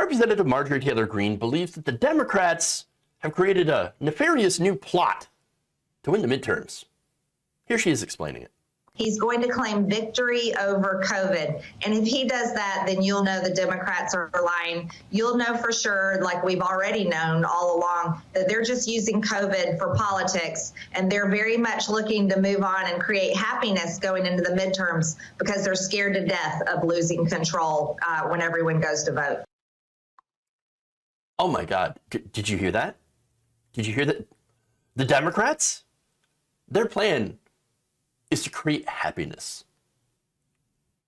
Representative Marjorie Taylor Greene believes that the Democrats have created a nefarious new plot to win the midterms. Here she is explaining it. He's going to claim victory over COVID. And if he does that, then you'll know the Democrats are lying. You'll know for sure, like we've already known all along, that they're just using COVID for politics. And they're very much looking to move on and create happiness going into the midterms because they're scared to death of losing control when everyone goes to vote. Oh my God. Did you hear that? Did you hear that? The Democrats, their plan is to create happiness.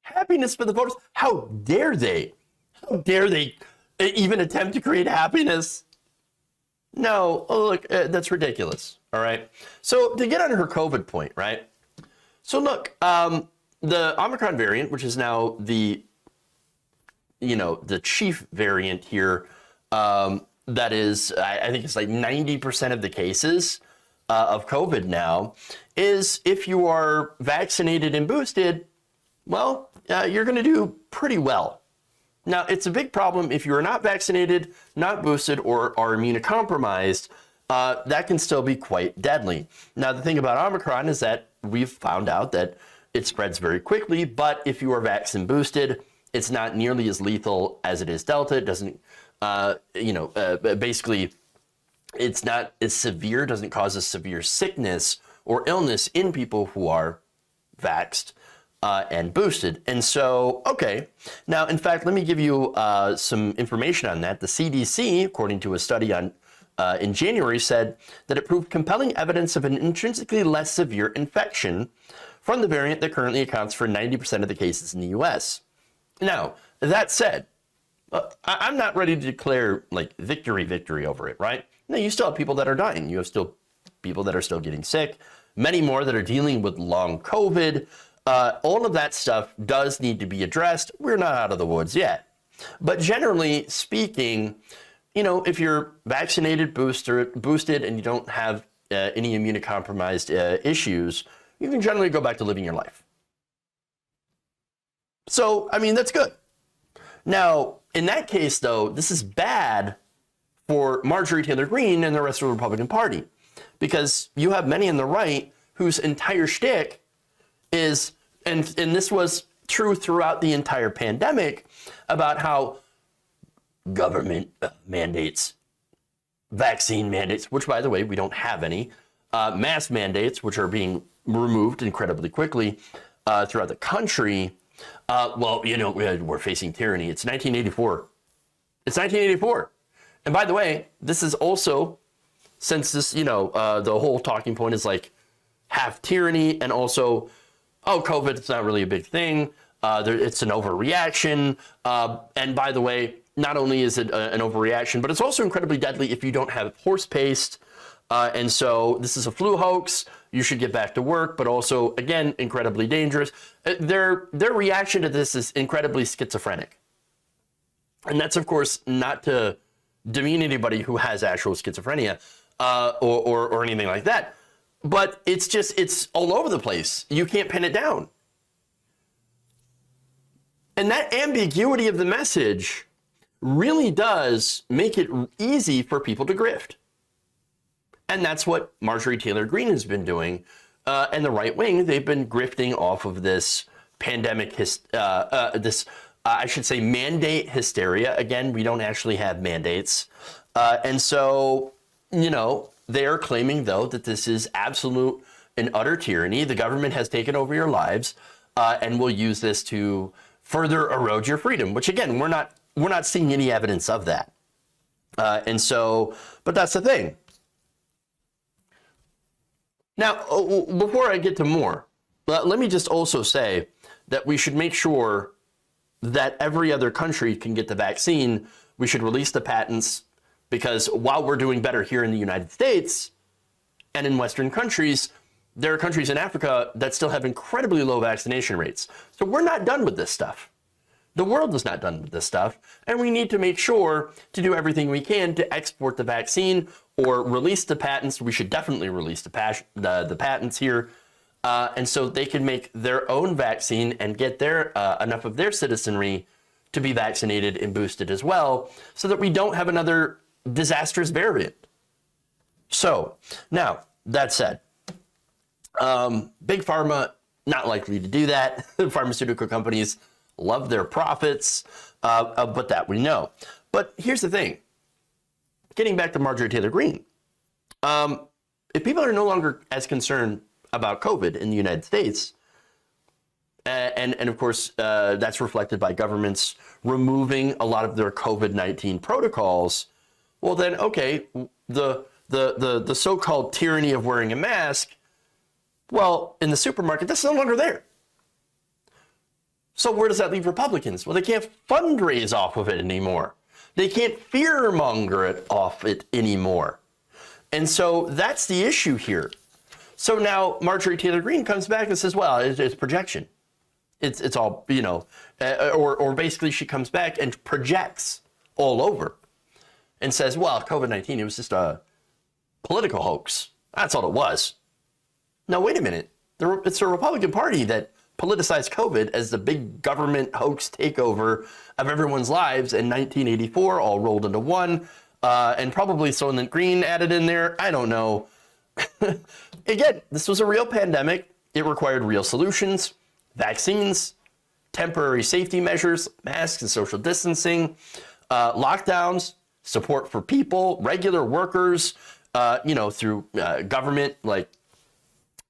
Happiness for the voters. How dare they? How dare they even attempt to create happiness? No, look, that's ridiculous. All right. So to get on her COVID point, right? So look, the Omicron variant, which is now the chief variant here, that is, I think it's like 90% of the cases of COVID now, is if you are vaccinated and boosted, well, you're going to do pretty well. Now, it's a big problem if you are not vaccinated, not boosted, or are immunocompromised. That can still be quite deadly. Now, the thing about Omicron is that we've found out that it spreads very quickly, but if you are vaccine boosted, it's not nearly as lethal as it is Delta. It doesn't, basically, it's not as severe, doesn't cause a severe sickness or illness in people who are vaxxed and boosted. And so, okay. Now, in fact, let me give you some information on that. The CDC, according to a study in January, said that it proved compelling evidence of an intrinsically less severe infection from the variant that currently accounts for 90% of the cases in the US. Now, that said, I'm not ready to declare like victory over it, right? No, you still have people that are dying. You have still people that are still getting sick, many more that are dealing with long COVID. All of that stuff does need to be addressed. We're not out of the woods yet. But generally speaking, if you're vaccinated, boosted, and you don't have any immunocompromised issues, you can generally go back to living your life. So, I mean, that's good. Now, in that case, though, this is bad for Marjorie Taylor Greene and the rest of the Republican Party, because you have many on the right whose entire shtick is, and this was true throughout the entire pandemic, about how government mandates, vaccine mandates, which, by the way, we don't have any, mask mandates, which are being removed incredibly quickly throughout the country. We're facing tyranny. It's 1984. It's 1984. And by the way, this is also, since this, the whole talking point is like half tyranny and also, COVID, it's not really a big thing. It's an overreaction. And by the way, not only is it an overreaction, but it's also incredibly deadly if you don't have horse paste. And so this is a flu hoax. You should get back to work, but also, again, incredibly dangerous. Their reaction to this is incredibly schizophrenic. And that's, of course, not to demean anybody who has actual schizophrenia or anything like that. But it's all over the place. You can't pin it down. And that ambiguity of the message really does make it easy for people to grift. And that's what Marjorie Taylor Greene has been doing. And the right wing, they've been grifting off of this pandemic, mandate hysteria. Again, we don't actually have mandates. And so, they are claiming, though, that this is absolute and utter tyranny. The government has taken over your lives and will use this to further erode your freedom, which, again, we're not seeing any evidence of that. But that's the thing. Now, before I get to more, let me just also say that we should make sure that every other country can get the vaccine. We should release the patents, because while we're doing better here in the United States and in Western countries, there are countries in Africa that still have incredibly low vaccination rates. So we're not done with this stuff. The world is not done with this stuff, and we need to make sure to do everything we can to export the vaccine or release the patents. We should definitely release the patents here, and so they can make their own vaccine and get their enough of their citizenry to be vaccinated and boosted as well, so that we don't have another disastrous variant. So now, that said, big pharma, not likely to do that. Pharmaceutical companies love their profits, but that we know. But here's the thing. Getting back to Marjorie Taylor Greene, if people are no longer as concerned about COVID in the United States, and of course, that's reflected by governments removing a lot of their COVID-19 protocols, well then, okay, the so-called tyranny of wearing a mask, well, in the supermarket, that's no longer there. So where does that leave Republicans? Well, they can't fundraise off of it anymore. They can't fearmonger it off it anymore. And so that's the issue here. So now Marjorie Taylor Greene comes back and says, well, it's projection. It's all, you know, or basically she comes back and projects all over and says, well, COVID-19, it was just a political hoax. That's all it was. Now, wait a minute. It's the Republican Party that politicized COVID as the big government hoax takeover of everyone's lives in 1984, all rolled into one, and probably Soylent Green added in there. I don't know. Again, this was a real pandemic. It required real solutions, vaccines, temporary safety measures, masks and social distancing, lockdowns, support for people, regular workers, through government like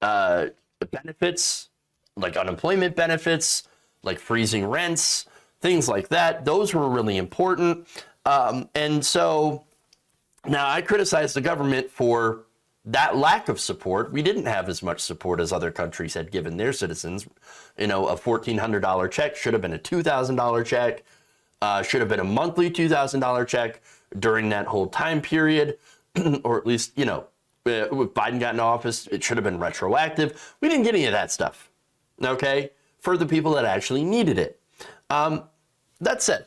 benefits, like unemployment benefits, like freezing rents, things like that. Those were really important. And so now I criticize the government for that lack of support. We didn't have as much support as other countries had given their citizens. You know, a $1,400 check should have been a $2,000 check, should have been a monthly $2,000 check during that whole time period, or at least, with Biden got in office, it should have been retroactive. We didn't get any of that stuff, okay, for the people that actually needed it. That said,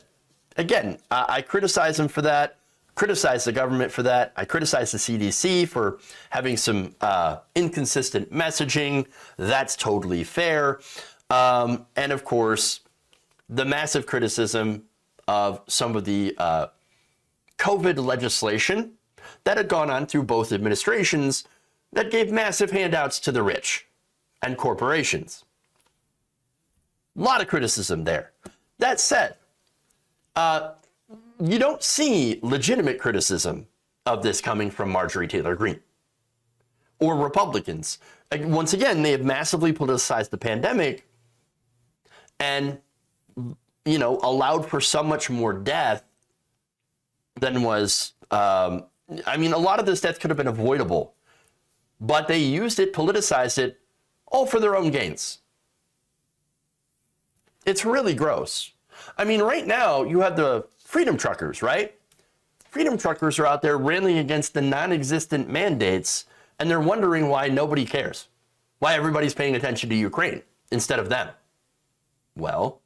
again, I criticize him for that, criticize the government for that. I criticize the CDC for having some inconsistent messaging. That's totally fair. And of course, the massive criticism of some of the COVID legislation that had gone on through both administrations that gave massive handouts to the rich and corporations. A lot of criticism there. That said, you don't see legitimate criticism of this coming from Marjorie Taylor Greene or Republicans. Once again, they have massively politicized the pandemic and, allowed for so much more death than was, a lot of this death could have been avoidable, but they used it, politicized it, all for their own gains. It's really gross. Right now you have the freedom truckers, right? Freedom truckers are out there railing against the non-existent mandates, and they're wondering why nobody cares, why everybody's paying attention to Ukraine instead of them. Well,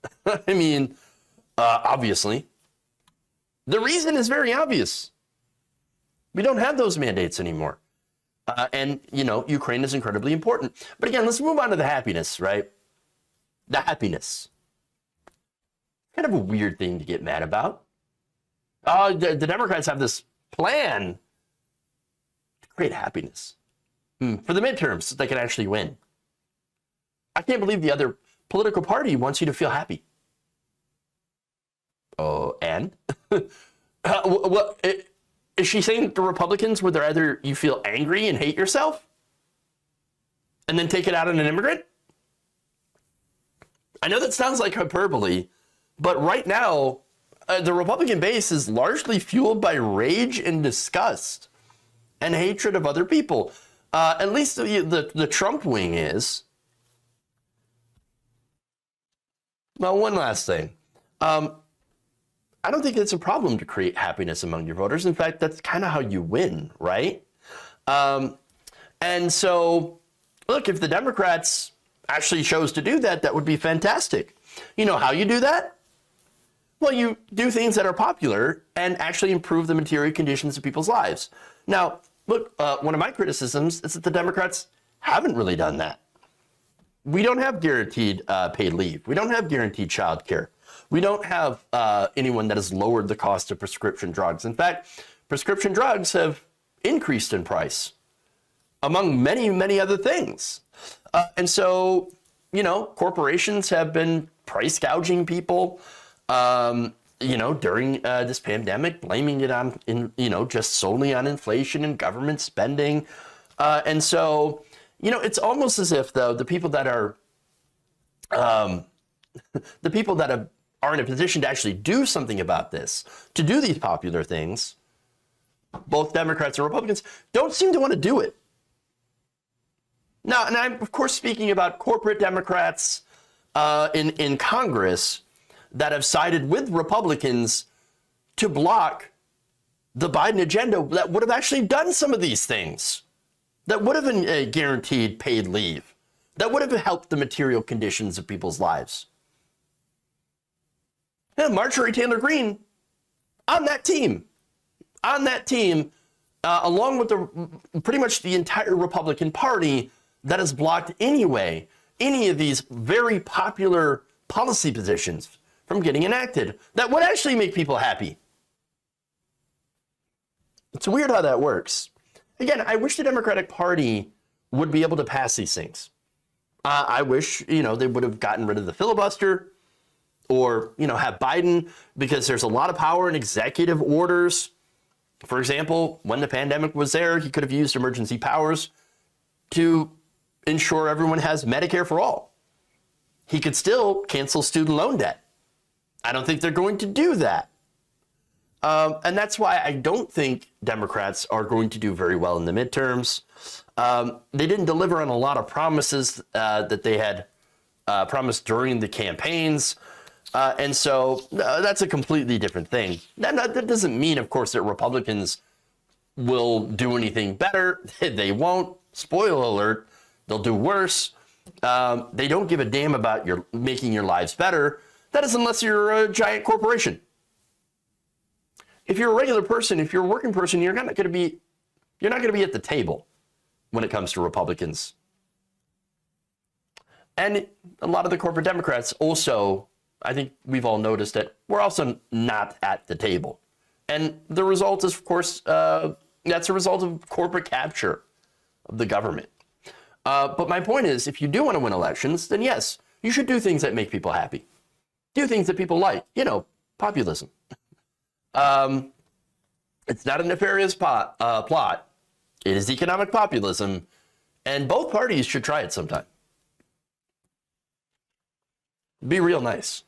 obviously, the reason is very obvious. We don't have those mandates anymore. And Ukraine is incredibly important. But again, let's move on to the happiness, right? The happiness. Kind of a weird thing to get mad about. The Democrats have this plan to create happiness for the midterms so they can actually win. I can't believe the other political party wants you to feel happy. Oh, and? Is she saying the Republicans would rather you feel angry and hate yourself and then take it out on an immigrant? I know that sounds like hyperbole, but right now, the Republican base is largely fueled by rage and disgust and hatred of other people. At least the Trump wing is. Well, one last thing. I don't think it's a problem to create happiness among your voters. In fact, that's kind of how you win, right? And so, look, if the Democrats actually chose to do that, that would be fantastic. You know how you do that? Well, you do things that are popular and actually improve the material conditions of people's lives. Now, look, one of my criticisms is that the Democrats haven't really done that. We don't have guaranteed paid leave. We don't have guaranteed child care. We don't have anyone that has lowered the cost of prescription drugs. In fact, prescription drugs have increased in price, among many, many other things. And so, corporations have been price gouging people, during this pandemic, blaming it on, just solely on inflation and government spending. And so, it's almost as if, though, the people that are are in a position to actually do something about this, to do these popular things, both Democrats and Republicans, don't seem to want to do it. Now, and I'm, of course, speaking about corporate Democrats in Congress that have sided with Republicans to block the Biden agenda that would have actually done some of these things, that would have been guaranteed paid leave, that would have helped the material conditions of people's lives. Yeah, Marjorie Taylor Greene on that team, along with pretty much the entire Republican Party that has blocked anyway any of these very popular policy positions from getting enacted that would actually make people happy. It's weird how that works. Again, I wish the Democratic Party would be able to pass these things. I wish, they would have gotten rid of the filibuster, or, have Biden, because there's a lot of power in executive orders. For example, when the pandemic was there, he could have used emergency powers to ensure everyone has Medicare for all. He could still cancel student loan debt. I don't think they're going to do that. And that's why I don't think Democrats are going to do very well in the midterms. They didn't deliver on a lot of promises that they had promised during the campaigns. And so that's a completely different thing. That doesn't mean, of course, that Republicans will do anything better. They won't. Spoiler alert, they'll do worse. They don't give a damn about making your lives better. That is, unless you're a giant corporation. If you're a regular person, if you're a working person, you're not going to be at the table when it comes to Republicans. And a lot of the corporate Democrats also, I think we've all noticed that we're also not at the table. And the result is, of course, that's a result of corporate capture of the government. But my point is, if you do want to win elections, then yes, you should do things that make people happy. Do things that people like, populism. It's not a nefarious plot. It is economic populism, and both parties should try it sometime. Be real nice.